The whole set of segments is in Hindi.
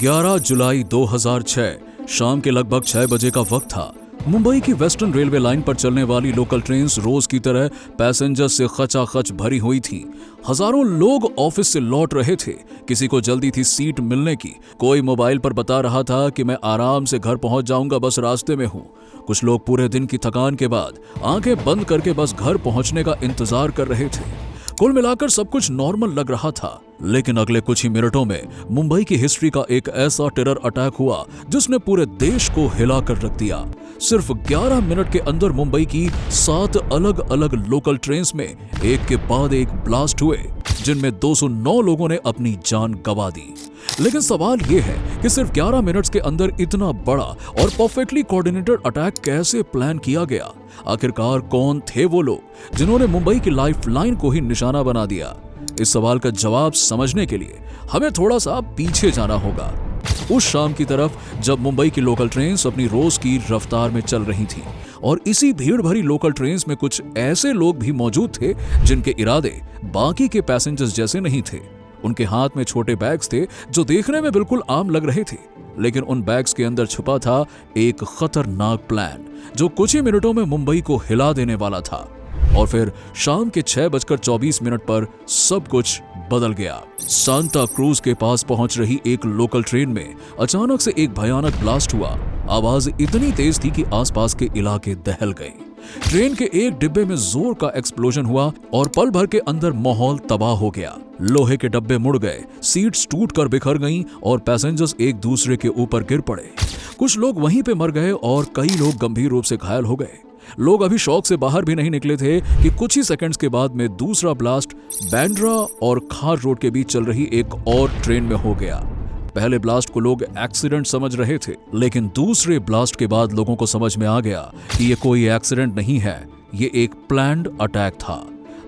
11 जुलाई 2006 शाम के लगभग 6 बजे का वक्त था। मुंबई की वेस्टर्न रेलवे लाइन पर चलने वाली लोकल ट्रेन्स रोज की तरह पैसेंजर्स से खचाखच भरी हुई थी। हजारों लोग ऑफिस से लौट रहे थे। किसी को जल्दी थी सीट मिलने की, कोई मोबाइल पर बता रहा था कि मैं आराम से घर पहुंच जाऊंगा, बस रास्ते में हूं। कुछ लोग पूरे दिन की थकान के बाद आंखें बंद करके बस घर पहुंचने का इंतजार कर रहे थे। कुल मिलाकर सब कुछ नॉर्मल लग रहा था, लेकिन अगले कुछ ही मिनटों में मुंबई की हिस्ट्री का एक ऐसा टेरर अटैक हुआ जिसने पूरे देश को हिला कर रख दिया। सिर्फ 11 मिनट के अंदर मुंबई की 7 अलग अलग लोकल ट्रेन्स में एक के बाद एक ब्लास्ट हुए, जिनमें 209 लोगों ने अपनी जान गंवा दी। लेकिन सवाल यह है कि सिर्फ 11 मिनट्स के अंदर इतना बड़ा और परफेक्टली कोऑर्डिनेटेड अटैक कैसे प्लान किया गया? आखिरकार कौन थे वो लोग जिन्होंने मुंबई की लाइफलाइन को ही निशाना बना दिया? इस सवाल का जवाब समझने के लिए हमें थोड़ा सा पीछे जाना होगा, उस शाम की तरफ जब मुंबई की लोकल ट्रेन्स अपनी रोज की रफ्तार में चल रही थीं। और इसी भीड़ भरी लोकल ट्रेन्स में कुछ ऐसे लोग भी मौजूद थे जिनके इरादे बाकी के पैसेंजर्स जैसे नहीं थे। उनके हाथ में छोटे बैग्स थे जो देखने में बिल्कुल आम लग रहे थे, लेकिन उन बैग्स के अंदर छुपा था एक खतरनाक प्लान जो कुछ ही मिनटों में मुंबई को हिला देने वाला था। और फिर शाम के 6:24 पर सब कुछ बदल गया। सांता क्रूज के पास पहुंच रही एक लोकल ट्रेन में अचानक से एक भयानक ब्लास्ट हुआ। आवाज इतनी तेज थी कि आसपास के इलाके दहल गए। ट्रेन के एक डिब्बे में जोर का एक्सप्लोजन हुआ और पल भर के अंदर माहौल तबाह हो गया। लोहे के डब्बे मुड़ गए, सीट्स टूटकर बिखर गईं और पैसेंजर्स एक दूसरे के ऊपर गिर पड़े। कुछ लोग वहीं पे मर गए और कई लोग गंभीर रूप से घायल हो गए। लोग अभी शॉक से बाहर भी नहीं निकले थे कि कुछ ही सेकंड्स के बाद में दूसरा ब्लास्ट बांद्रा और खार रोड के बीच चल रही एक और ट्रेन में हो गया। पहले ब्लास्ट को लोग एक्सीडेंट समझ रहे थे, लेकिन दूसरे ब्लास्ट के बाद लोगों को समझ में आ गया कि ये कोई एक्सीडेंट नहीं है, ये एक प्लान्ड अटैक था।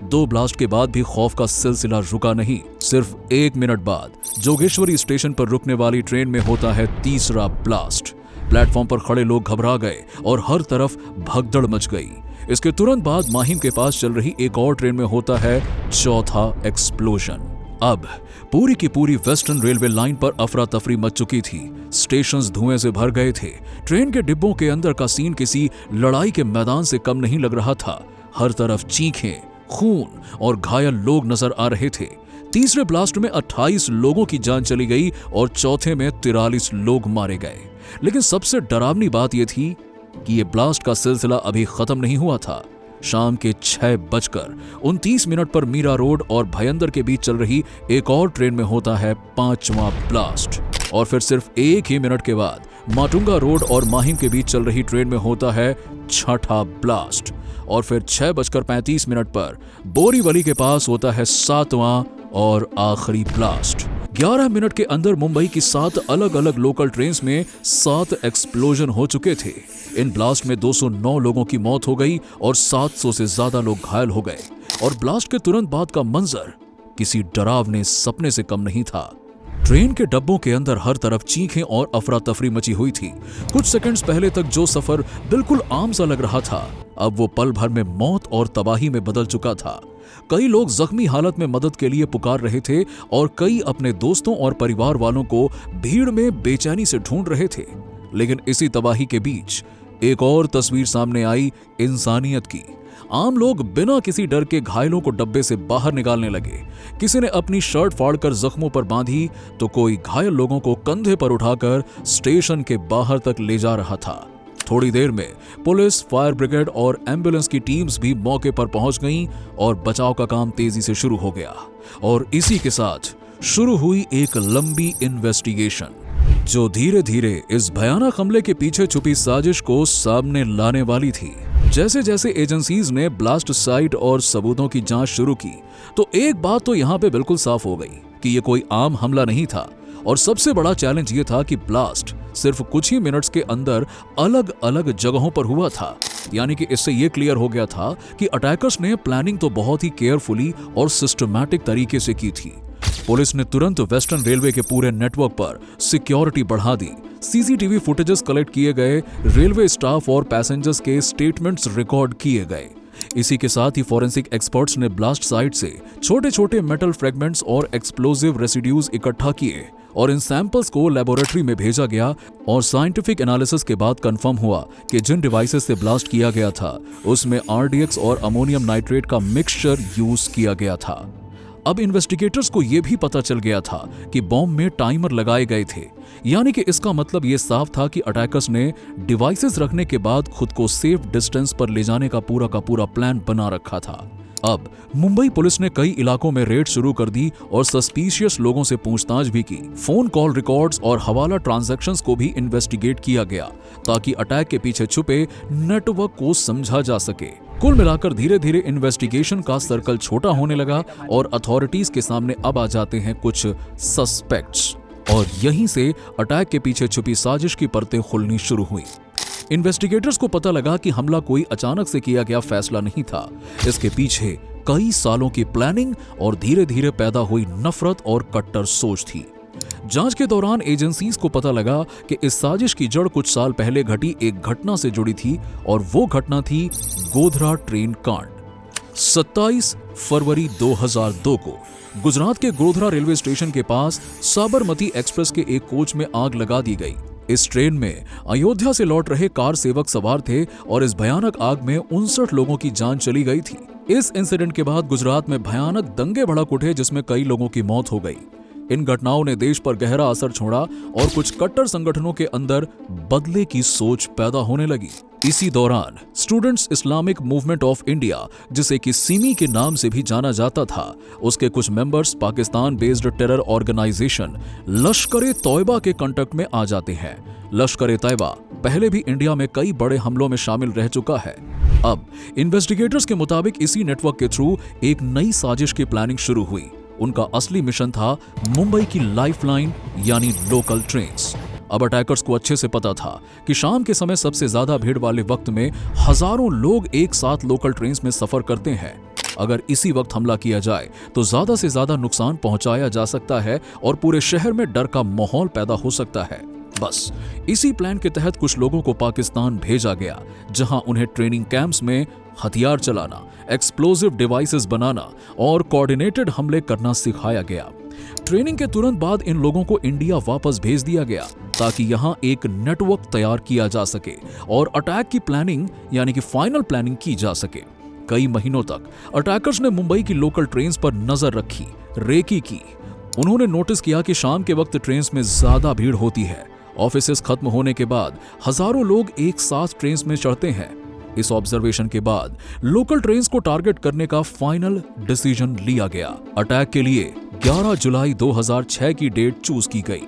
2 ब्लास्ट के बाद भी खौफ का सिलसिला रुका नहीं। सिर्फ 1 मिनट बाद जोगेश्वरी स्टेशन पर रुकने वाली ट्रेन में होता है तीसरा ब्लास्ट। प्लेटफॉर्म पर खड़े लोग घबरा गए और हर तरफ भगदड़ मच गई। इसके तुरंत बाद माहिम के पास चल रही एक और ट्रेन में होता है चौथा एक्सप्लोजन। अब पूरी की पूरी वेस्टर्न रेलवे लाइन पर अफरा तफरी मच चुकी थी। स्टेशंस धुएं से भर गए थे। ट्रेन के डिब्बों के अंदर का सीन किसी लड़ाई के मैदान से कम नहीं लग रहा था। हर तरफ चीखें, खून और घायल लोग नजर आ रहे थे। तीसरे ब्लास्ट में 28 लोगों की जान चली गई और चौथे में 43 लोग मारे गए। लेकिन सबसे डरावनी बात यह थी कि यह ब्लास्ट का सिलसिला अभी खत्म नहीं हुआ था। शाम के 6:29 पर मीरा रोड और भयंदर के बीच चल रही एक और ट्रेन में होता है 5वां ब्लास्ट। और फिर सिर्फ 1 ही मिनट के बाद माटुंगा रोड और माहिम के बीच चल रही ट्रेन में होता है 6ठा ब्लास्ट। और फिर 6:35 पर बोरीवली के पास होता है 7वां और आखिरी ब्लास्ट। 11 मिनट के अंदर मुंबई की 7 अलग अलग लोकल ट्रेन्स में 7 एक्सप्लोजन हो चुके थे। इन ब्लास्ट में 209 लोगों की मौत हो गई और 700 से ज्यादा लोग घायल हो गए। और ब्लास्ट के तुरंत बाद का मंजर किसी डरावने सपने से कम नहीं था। ट्रेन के डब्बों के अंदर हर तरफ चीखें और अफरा तफरी मची हुई थी। कुछ सेकंड्स पहले तक जो सफर बिल्कुल आम सा लग रहा था, अब वो पल भर में मौत और तबाही में बदल चुका था। कई लोग जख्मी हालत में मदद के लिए पुकार रहे थे और कई अपने दोस्तों और परिवार वालों को भीड़ में बेचैनी से ढूंढ रहे थे। लेकिन इसी तबाही के बीच एक और तस्वीर सामने आई इंसानियत की। आम लोग बिना किसी डर के घायलों को डब्बे से बाहर निकालने लगे। किसी ने अपनी शर्ट फाड़कर जख्मों पर बांधी तो कोई घायल लोगों को कंधे पर उठाकर स्टेशन के बाहर तक ले जा रहा था। थोड़ी देर में पुलिस, फायर ब्रिगेड और एम्बुलेंस की टीम्स भी मौके पर पहुंच गईं और बचाव का काम तेजी से शुरू हो गया। और इसी के साथ शुरू हुई एक लंबी इन्वेस्टिगेशन जो धीरे धीरे इस भयानक हमले के पीछे छुपी साजिश को सामने लाने वाली थी। जैसे जैसे एजेंसीज ने ब्लास्ट साइट और सबूतों की जांच शुरू की तो एक बात तो यहाँ पे बिल्कुल साफ हो गई कि ये कोई आम हमला नहीं था। और सबसे बड़ा चैलेंज ये था कि ब्लास्ट सिर्फ कुछ ही मिनट्स के अंदर अलग अलग जगहों पर हुआ था। यानी कि इससे ये क्लियर हो गया था कि अटैकर्स ने प्लानिंग तो बहुत ही केयरफुली और सिस्टमैटिक तरीके से की थी। पुलिस ने तुरंत वेस्टर्न रेलवे के पूरे नेटवर्क पर सिक्योरिटी बढ़ा दी। सीसीटीवी फुटेजेस कलेक्ट किए गए, रेलवे स्टाफ और पैसेंजर्स के स्टेटमेंट्स रिकॉर्ड किए गए। इसी के साथ ही फॉरेंसिक एक्सपर्ट्स ने ब्लास्ट साइट से छोटे छोटे मेटल फ्रेगमेंट्स और एक्सप्लोजिव रेसिड्यूज इकट्ठा किए और इन सैंपल्स को लेबोरेटरी में भेजा गया और साइंटिफिक एनालिसिस के बाद कंफर्म हुआ कि जिन डिवाइसेस से ब्लास्ट किया गया था उसमें आरडीएक्स और अमोनियम नाइट्रेट का मिक्सचर यूज किया गया था। अब इन्वेस्टिगेटर्स को यह भी पता चल गया था कि बॉम्ब में टाइमर लगाए गए थे, यानी कि इसका मतलब यह साफ था कि अटैकर्स ने डिवाइसेस रखने के बाद खुद को सेफ डिस्टेंस पर ले जाने का पूरा प्लान बना रखा था। अब मुंबई पुलिस ने कई इलाकों में रेड शुरू कर दी और सस्पिशियस लोगों से पूछताछ भी की। फोन कॉल रिकॉर्ड्स और हवाला ट्रांजैक्शंस को भी इन्वेस्टिगेट किया गया ताकि अटैक के पीछे छुपे नेटवर्क को समझा जा सके। कुल मिलाकर धीरे धीरे इन्वेस्टिगेशन का सर्कल छोटा होने लगा और अथॉरिटीज के सामने अब आ जाते हैं कुछ सस्पेक्ट्स, और यहीं से अटैक के पीछे छुपी साजिश की परतें खुलनी शुरू हुई। इन्वेस्टिगेटर्स को पता लगा कि हमला कोई अचानक से किया गया फैसला नहीं था, इसके पीछे कई सालों की प्लानिंग और धीरे धीरे पैदा हुई नफरत और कट्टर सोच थी। जांच के दौरान एजेंसीज को पता लगा कि इस साजिश की जड़ कुछ साल पहले घटी एक घटना से जुड़ी थी और वो घटना थी गोधरा ट्रेन कांड। 27 फरवरी 2002 को गुजरात के गोधरा रेलवे स्टेशन के पास साबरमती एक्सप्रेस के एक कोच में आग लगा दी गई। इस ट्रेन में अयोध्या से लौट रहे कार सेवक सवार थे और इस भयानक आग में 59 लोगों की जान चली गई थी। इस इंसिडेंट के बाद गुजरात में भयानक दंगे भड़क उठे जिसमें कई लोगों की मौत हो गई। इन घटनाओं ने देश पर गहरा असर छोड़ा और कुछ कट्टर संगठनों के अंदर बदले की सोच पैदा होने लगी। इसी दौरान students Islamic movement of India, जिसे कि सिमी के नाम से भी जाना जाता था, उसके कुछ members Pakistan based terror organisation Lashkar-e-Taiba के कांटेक्ट में आ जाते हैं। लश्कर-ए-तौयबा पहले भी इंडिया में कई बड़े हमलों में शामिल रह चुका है। अब इन्वेस्टिगेटर्स के मुताबिक इसी नेटवर्क के थ्रू एक नई साजिश की प्लानिंग शुरू हुई। उनका असली मिशन था मुंबई की लाइफलाइन यानी लोकल ट्रेन्स। अब अटैकर्स को अच्छे से पता था कि शाम के समय सबसे ज्यादा भीड़ वाले वक्त में हजारों लोग एक साथ लोकल ट्रेन्स में सफर करते हैं। अगर इसी वक्त हमला किया जाए तो ज्यादा से ज्यादा नुकसान पहुंचाया जा सकता है और पूरे शहर में डर का माहौल पैदा हो सकता है। बस इसी प्लान के तहत कुछ लोगों को पाकिस्तान भेजा गया, जहां उन्हें ट्रेनिंग कैंप्स में हथियार चलाना, एक्सप्लोजिव डिवाइसेस बनाना और कोऑर्डिनेटेड हमले करना सिखाया गया। ट्रेनिंग के तुरंत बाद इन लोगों को इंडिया वापस भेज दिया गया ताकि यहां एक नेटवर्क तैयार किया जा सके और अटैक की प्लानिंग यानी कि फाइनल प्लानिंग की जा सके। कई महीनों तक अटैकर्स ने मुंबई की लोकल ट्रेन्स पर नजर रखी, रेकी की। उन्होंने नोटिस किया कि शाम के वक्त ट्रेन्स में ज्यादा भीड़ होती है। ऑफिसेस खत्म होने के बाद हजारों लोग एक साथ ट्रेन्स में चढ़ते हैं। इस ऑब्जर्वेशन के बाद लोकल ट्रेन्स को टारगेट करने का फाइनल डिसीजन लिया गया। अटैक के लिए 11 जुलाई 2006 की डेट चूज की गई।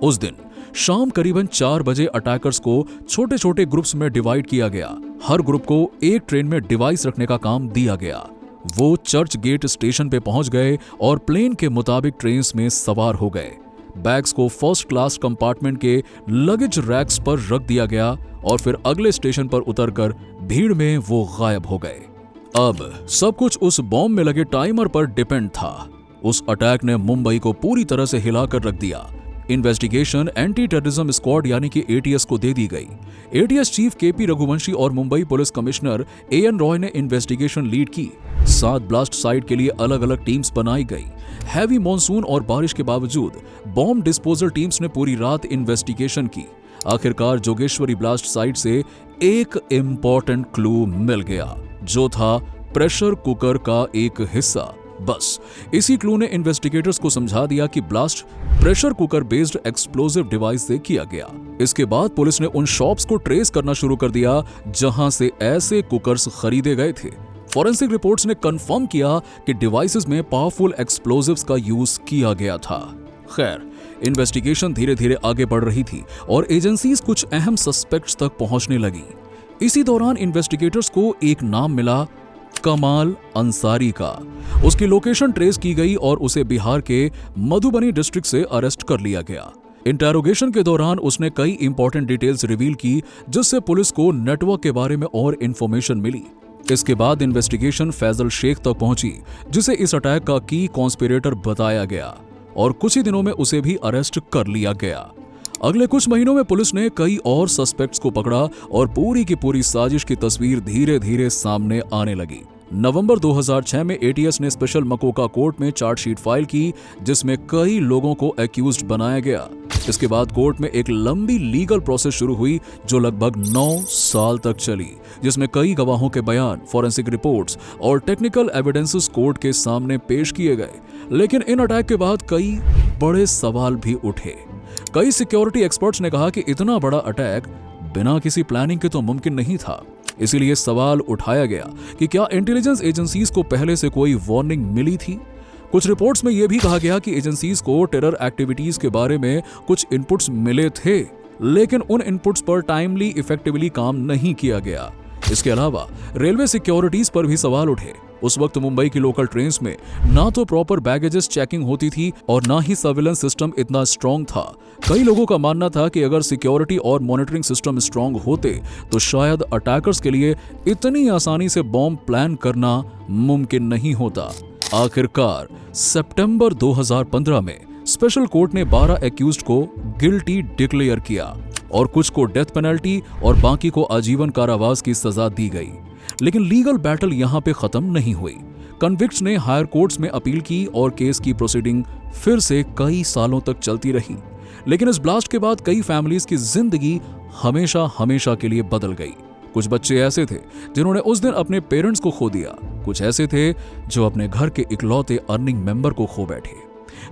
उस दिन शाम करीबन 4 बजे अटैकर्स को छोटे छोटे ग्रुप्स में डिवाइड किया गया। हर ग्रुप को एक ट्रेन में डिवाइस रखने का काम दिया गया। वो चर्च गेट स्टेशन पे पहुंच गए और प्लेन के मुताबिक ट्रेन्स में सवार हो गए। बैग्स को फर्स्ट क्लास कंपार्टमेंट के लगेज रैक्स पर रख दिया गया और फिर अगले स्टेशन पर उतरकर भीड़ में वो गायब हो गए। अब सब कुछ उस बॉम्ब में लगे टाइमर पर डिपेंड था। उस अटैक ने मुंबई को पूरी तरह से हिलाकर रख दिया। इन्वेस्टिगेशन एंटी टेररिज्म स्क्वाड यानी कि एटीएस को दे दी गई। एटीएस चीफ केपी रघुवंशी और Mumbai police commissioner AN Roy ने इन्वेस्टिगेशन लीड की। 7 ब्लास्ट साइट के लिए अलग अलग टीम्स बनाई गई। हैवी मॉनसून और बारिश के बावजूद बॉम्ब डिस्पोजल टीम्स ने पूरी रात इन्वेस्टिगेशन की। आखिरकार जोगेश्वरी ब्लास्ट साइट से एक इंपॉर्टेंट क्लू मिल गया, जो था प्रेशर कुकर का एक हिस्सा। बस इसी क्लू ने इन्वेस्टिगेटर्स को समझा दिया कि blast pressure cooker based explosive device से किया गया। इसके बाद पुलिस ने उन शॉप्स को ट्रेस करना शुरू कर दिया जहां से ऐसे कुकर्स खरीदे गए थे। फॉरेंसिक रिपोर्ट्स ने कंफर्म किया कि डिवाइसेस में पावरफुल एक्सप्लोजिव्स का यूज किया गया था। खैर, इन्वेस्टिगेशन धीरे धीरे आगे बढ़ रही थी और एजेंसीज कुछ अहम सस्पेक्ट्स तक पहुंचने लगी। इसी दौरान इन्वेस्टिगेटर्स को एक नाम मिला, कमाल अंसारी का। उसकी लोकेशन ट्रेस की गई और उसे बिहार के मधुबनी डिस्ट्रिक्ट से अरेस्ट कर लिया गया। इंटेरोगेशन के दौरान उसने कई इंपॉर्टेंट डिटेल्स रिवील की, जिससे पुलिस को नेटवर्क के बारे में और इंफॉर्मेशन मिली। इसके बाद इन्वेस्टिगेशन फैजल शेख तक पहुंची, जिसे इस अटैक का की कॉन्स्पिरेटर बताया गया और कुछ ही दिनों में उसे भी अरेस्ट कर लिया गया। अगले कुछ महीनों में पुलिस ने कई और सस्पेक्ट्स को पकड़ा और पूरी की पूरी साजिश की तस्वीर धीरे धीरे सामने आने लगी। नवंबर 2006 में एटीएस ने स्पेशल मकोका कोर्ट में चार्जशीट फाइल की, जिसमें कई लोगों को एक्यूज्ड बनाया गया। इसके बाद कोर्ट में एक लंबी लीगल प्रोसेस शुरू हुई जो लगभग 9 साल तक चली, जिसमें कई गवाहों के बयान, फॉरेंसिक रिपोर्ट्स और टेक्निकल एविडेंसेस कोर्ट के सामने पेश किए गए। लेकिन इन अटैक के बाद कई बड़े सवाल भी उठे। कई सिक्योरिटी एक्सपर्ट्स ने कहा कि इतना बड़ा अटैक बिना किसी प्लानिंग के तो मुमकिन नहीं था। इसीलिए सवाल उठाया गया कि क्या इंटेलिजेंस एजेंसीज को पहले से कोई वार्निंग मिली थी। कुछ रिपोर्ट्स में यह भी कहा गया कि एजेंसीज को टेरर एक्टिविटीज के बारे में कुछ इनपुट्स मिले थे, लेकिन उन इनपुट्स पर टाइमली इफेक्टिवली काम नहीं किया गया। इसके अलावा रेलवे सिक्योरिटीज पर भी सवाल उठे। उस वक्त मुंबई की लोकल ट्रेन्स में ना तो प्रॉपर बैगेजेस चेकिंग होती थी और ना ही सर्विलेंस सिस्टम इतना स्ट्रांग था। कई लोगों का मानना था कि अगर सिक्योरिटी और मॉनिटरिंग सिस्टम स्ट्रांग होते तो शायद अटैकर्स के लिए इतनी आसानी से बॉम्ब प्लान करना मुमकिन नहीं होता। आखिरकार सितंबर 2015 में स्पेशल कोर्ट ने 12 एक्यूज्ड को गिल्टी डिक्लेयर किया और कुछ को डेथ पेनल्टी और बाकी को आजीवन कारावास की सजा दी गई। लेकिन लीगल बैटल यहां पे खत्म नहीं हुई। कन्विक्ट्स ने हायर कोर्ट्स में अपील की और केस की प्रोसीडिंग फिर से कई सालों तक चलती रही। लेकिन इस ब्लास्ट के बाद कई फैमिलीज की जिंदगी हमेशा हमेशा के लिए बदल गई। कुछ बच्चे ऐसे थे जिन्होंने उस दिन अपने पेरेंट्स को खो दिया, कुछ ऐसे थे जो अपने घर के इकलौते अर्निंग मेंबर को खो बैठे।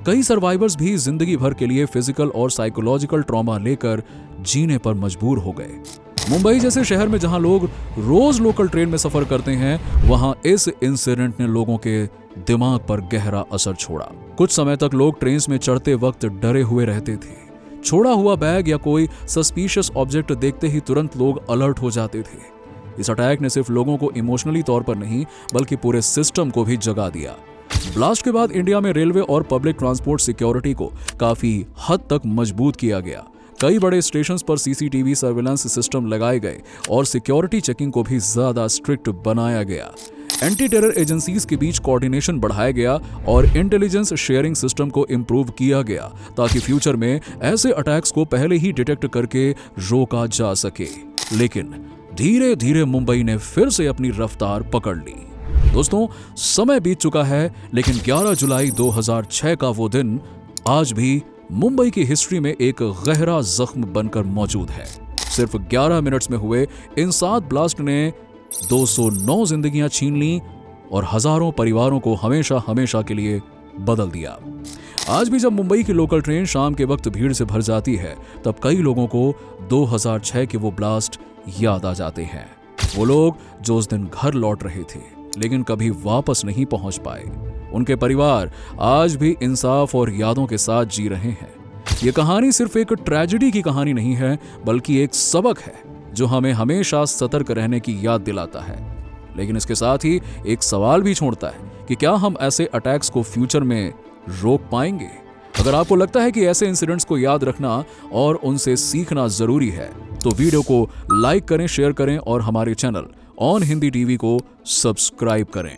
कई सर्वाइवर्स भी जिंदगी भर के लिए फिजिकल और साइकोलॉजिकल ट्रॉमा लेकर जीने पर मजबूर हो गए। मुंबई जैसे शहर में जहां लोग रोज लोकल ट्रेन में सफर करते हैं, वहां इस इंसिडेंट ने लोगों के दिमाग पर गहरा असर छोड़ा। कुछ समय तक लोग ट्रेन में चढ़ते वक्त डरे हुए रहते थे। छोड़ा हुआ बैग या कोई सस्पिशियस ऑब्जेक्ट देखते ही तुरंत लोग अलर्ट हो जाते थे। इस अटैक ने सिर्फ लोगों को इमोशनली तौर पर नहीं बल्कि पूरे सिस्टम को भी जगा दिया। ब्लास्ट के बाद इंडिया में रेलवे और पब्लिक ट्रांसपोर्ट सिक्योरिटी को काफी हद तक मजबूत किया गया। कई बड़े स्टेशंस पर सीसीटीवी सर्विलांस सिस्टम लगाए गए और सिक्योरिटी चेकिंग को भी ज्यादा स्ट्रिक्ट बनाया गया। एंटी टेरर एजेंसीज के बीच कोऑर्डिनेशन बढ़ाया गया और इंटेलिजेंस शेयरिंग सिस्टम को इंप्रूव किया गया ताकि फ्यूचर में ऐसे अटैक्स को पहले ही डिटेक्ट करके रोका जा सके। लेकिन धीरे धीरे मुंबई ने फिर से अपनी रफ्तार पकड़ ली। दोस्तों, समय बीत चुका है, लेकिन 11 जुलाई 2006 का वो दिन आज भी मुंबई की हिस्ट्री में एक गहरा जख्म बनकर मौजूद है। सिर्फ 11 मिनट्स में हुए इन 7 ब्लास्ट ने 209 जिंदगियां छीन ली और हजारों परिवारों को हमेशा हमेशा के लिए बदल दिया। आज भी जब मुंबई की लोकल ट्रेन शाम के वक्त भीड़ से भर जाती है, तब कई लोगों को 2006 के वो ब्लास्ट याद आ जाते हैं। वो लोग जो उस दिन घर लौट रहे थे लेकिन कभी वापस नहीं पहुंच पाए। उनके परिवार आज भी इंसाफ और यादों के साथ जी रहे हैं। ये कहानी सिर्फ एक ट्रेजेडी की कहानी नहीं है, बल्कि एक सबक है जो हमें हमेशा सतर्क रहने की याद दिलाता है। लेकिन इसके साथ ही एक सवाल भी छोड़ता है कि क्या हम ऐसे अटैक्स को फ्यूचर में रोक पाएंगे? अगर आपको लगता है कि ऐसे इंसिडेंट्स को याद रखना और उनसे सीखना जरूरी है, तो वीडियो को लाइक करें, शेयर करें और हमारे चैनल ऑन हिंदी टीवी को सब्सक्राइब करें।